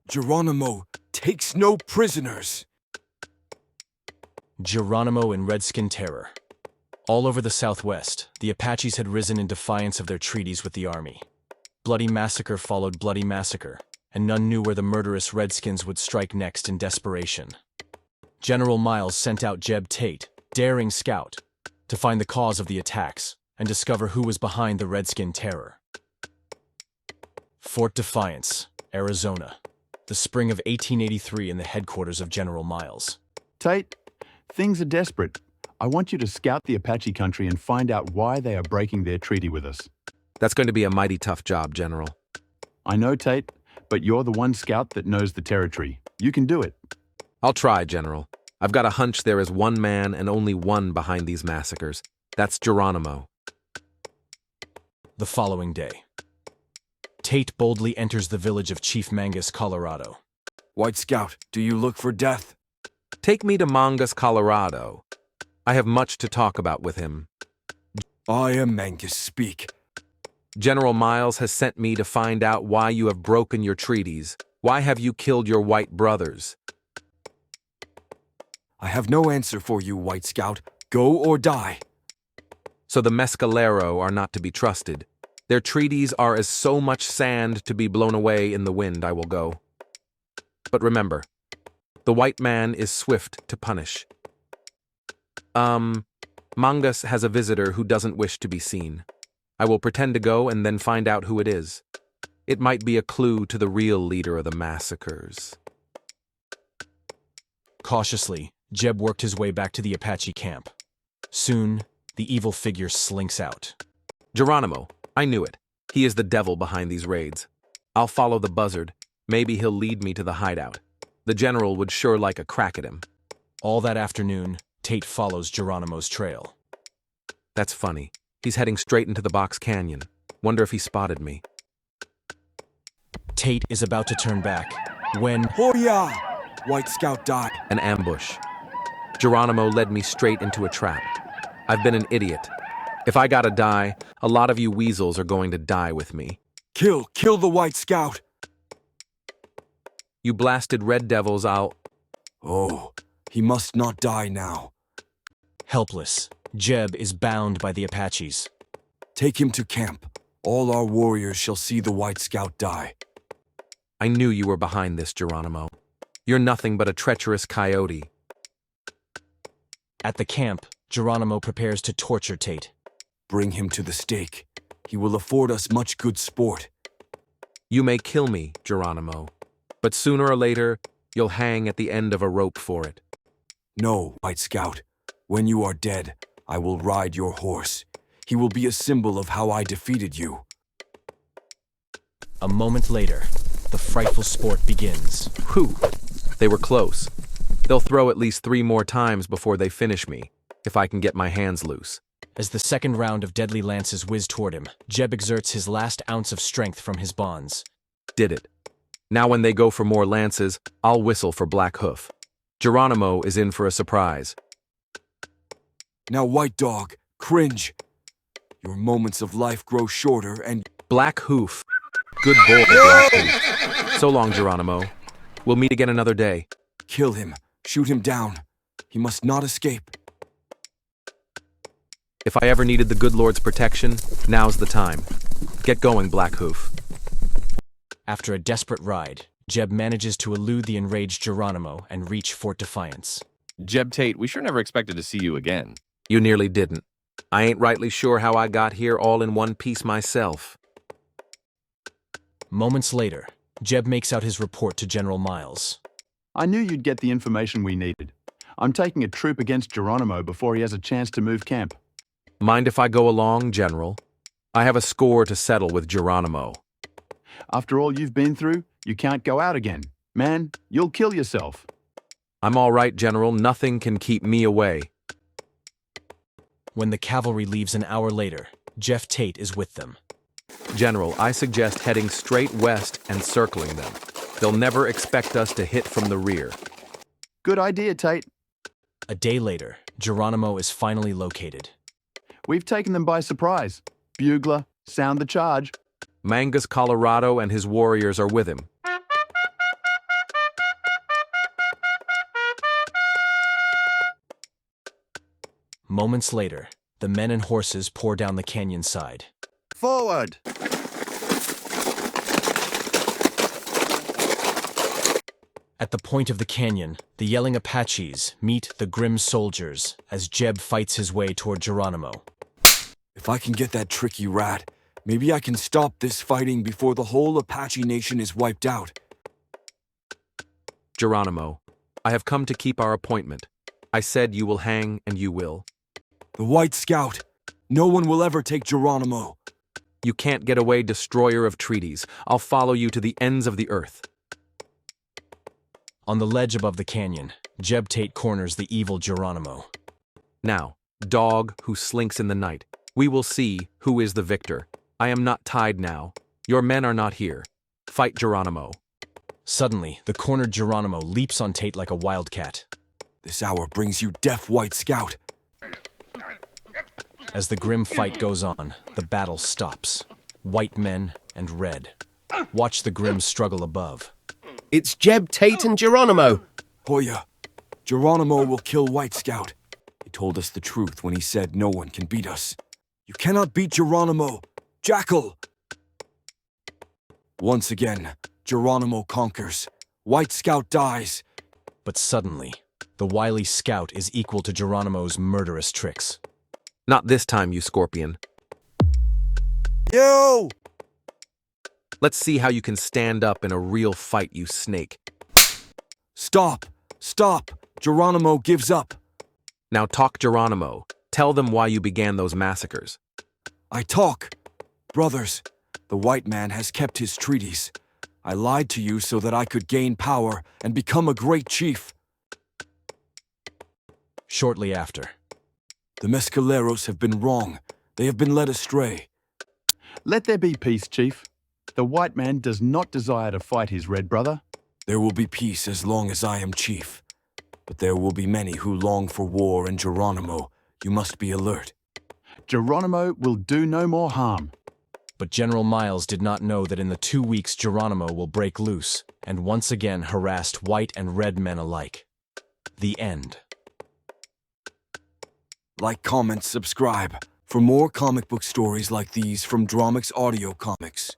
Geronimo takes no prisoners. Geronimo and Redskin Terror. All over the Southwest, the Apaches had risen in defiance of their treaties with the army. Bloody massacre followed bloody massacre, and none knew where the murderous Redskins would strike next in desperation. General Miles sent out Jeb Tate, daring scout, to find the cause of the attacks and discover who was behind the Redskin Terror. Fort Defiance, Arizona. The spring of 1883 in the headquarters of General Miles. Tate, things are desperate. I want you to scout the Apache country and find out why they are breaking their treaty with us. That's going to be a mighty tough job, General. I know, Tate, but you're the one scout that knows the territory. You can do it. I'll try, General. I've got a hunch there is one man and only one behind these massacres. That's Geronimo. The following day, Tate boldly enters the village of Chief Mangus, Colorado. White Scout, do you look for death? Take me to Mangus, Colorado. I have much to talk about with him. I am Mangus, speak. General Miles has sent me to find out why you have broken your treaties. Why have you killed your white brothers? I have no answer for you, White Scout. Go or die. So the Mescalero are not to be trusted. Their treaties are as so much sand to be blown away in the wind. I will go. But remember, the white man is swift to punish. Mangus has a visitor who doesn't wish to be seen. I will pretend to go and then find out who it is. It might be a clue to the real leader of the massacres. Cautiously, Jeb worked his way back to the Apache camp. Soon, the evil figure slinks out. Geronimo, I knew it. He is the devil behind these raids. I'll follow the buzzard. Maybe he'll lead me to the hideout. The general would sure like a crack at him. All that afternoon, Tate follows Geronimo's trail. That's funny. He's heading straight into the Box Canyon. Wonder if he spotted me. Tate is about to turn back when... Hoya! White Scout died. An ambush. Geronimo led me straight into a trap. I've been an idiot. If I gotta die, a lot of you weasels are going to die with me. Kill the White Scout. You blasted red devils, Oh, he must not die now. Helpless, Jeb is bound by the Apaches. Take him to camp. All our warriors shall see the White Scout die. I knew you were behind this, Geronimo. You're nothing but a treacherous coyote. At the camp, Geronimo prepares to torture Tate. Bring him to the stake. He will afford us much good sport. You may kill me, Geronimo, but sooner or later, you'll hang at the end of a rope for it. No, White Scout. When you are dead, I will ride your horse. He will be a symbol of how I defeated you. A moment later, the frightful sport begins. Whew, they were close. They'll throw at least 3 more times before they finish me, if I can get my hands loose. As the second round of deadly lances whiz toward him, Jeb exerts his last ounce of strength from his bonds. Did it. Now when they go for more lances, I'll whistle for Black Hoof. Geronimo is in for a surprise. Now, White Dog, cringe. Your moments of life grow shorter and... Black Hoof. Good boy, Black Hoof. So long, Geronimo. We'll meet again another day. Kill him. Shoot him down. He must not escape. If I ever needed the good Lord's protection, now's the time. Get going, Black Hoof. After a desperate ride, Jeb manages to elude the enraged Geronimo and reach Fort Defiance. Jeb Tate, we sure never expected to see you again. You nearly didn't. I ain't rightly sure how I got here all in one piece myself. Moments later, Jeb makes out his report to General Miles. I knew you'd get the information we needed. I'm taking a troop against Geronimo before he has a chance to move camp. Mind if I go along, General? I have a score to settle with Geronimo. After all you've been through, you can't go out again. Man, you'll kill yourself. I'm all right, General. Nothing can keep me away. When the cavalry leaves an hour later, Jeb Tate is with them. General, I suggest heading straight west and circling them. They'll never expect us to hit from the rear. Good idea, Tate. A day later, Geronimo is finally located. We've taken them by surprise. Bugler, sound the charge. Mangus, Colorado, and his warriors are with him. Moments later, the men and horses pour down the canyon side. Forward! At the point of the canyon, the yelling Apaches meet the grim soldiers as Jeb fights his way toward Geronimo. If I can get that tricky rat, maybe I can stop this fighting before the whole Apache nation is wiped out. Geronimo, I have come to keep our appointment. I said you will hang, and you will. The White Scout! No one will ever take Geronimo! You can't get away, destroyer of treaties. I'll follow you to the ends of the earth. On the ledge above the canyon, Jeb Tate corners the evil Geronimo. Now, dog who slinks in the night, we will see who is the victor. I am not tied now. Your men are not here. Fight Geronimo. Suddenly, the cornered Geronimo leaps on Tate like a wildcat. This hour brings you death, White Scout! As the grim fight goes on, the battle stops. White men and red. Watch the grim struggle above. It's Jeb Tate and Geronimo. Hoya, Geronimo will kill White Scout. He told us the truth when he said no one can beat us. You cannot beat Geronimo! Jackal! Once again, Geronimo conquers. White Scout dies. But suddenly, the wily scout is equal to Geronimo's murderous tricks. Not this time, you scorpion. Yo! Let's see how you can stand up in a real fight, you snake. Stop! Stop! Geronimo gives up. Now talk, Geronimo. Tell them why you began those massacres. I talk. Brothers, the white man has kept his treaties. I lied to you so that I could gain power and become a great chief. Shortly after, The Mescaleros have been wrong. They have been led astray. Let there be peace, Chief. The white man does not desire to fight his red brother. There will be peace as long as I am chief. But there will be many who long for war, and Geronimo, you must be alert. Geronimo will do no more harm. but General Miles did not know that in the 2 weeks Geronimo will break loose and once again harassed white and red men alike. The end. Like, comment, subscribe for more comic book stories like these from Dramix Audio Comics.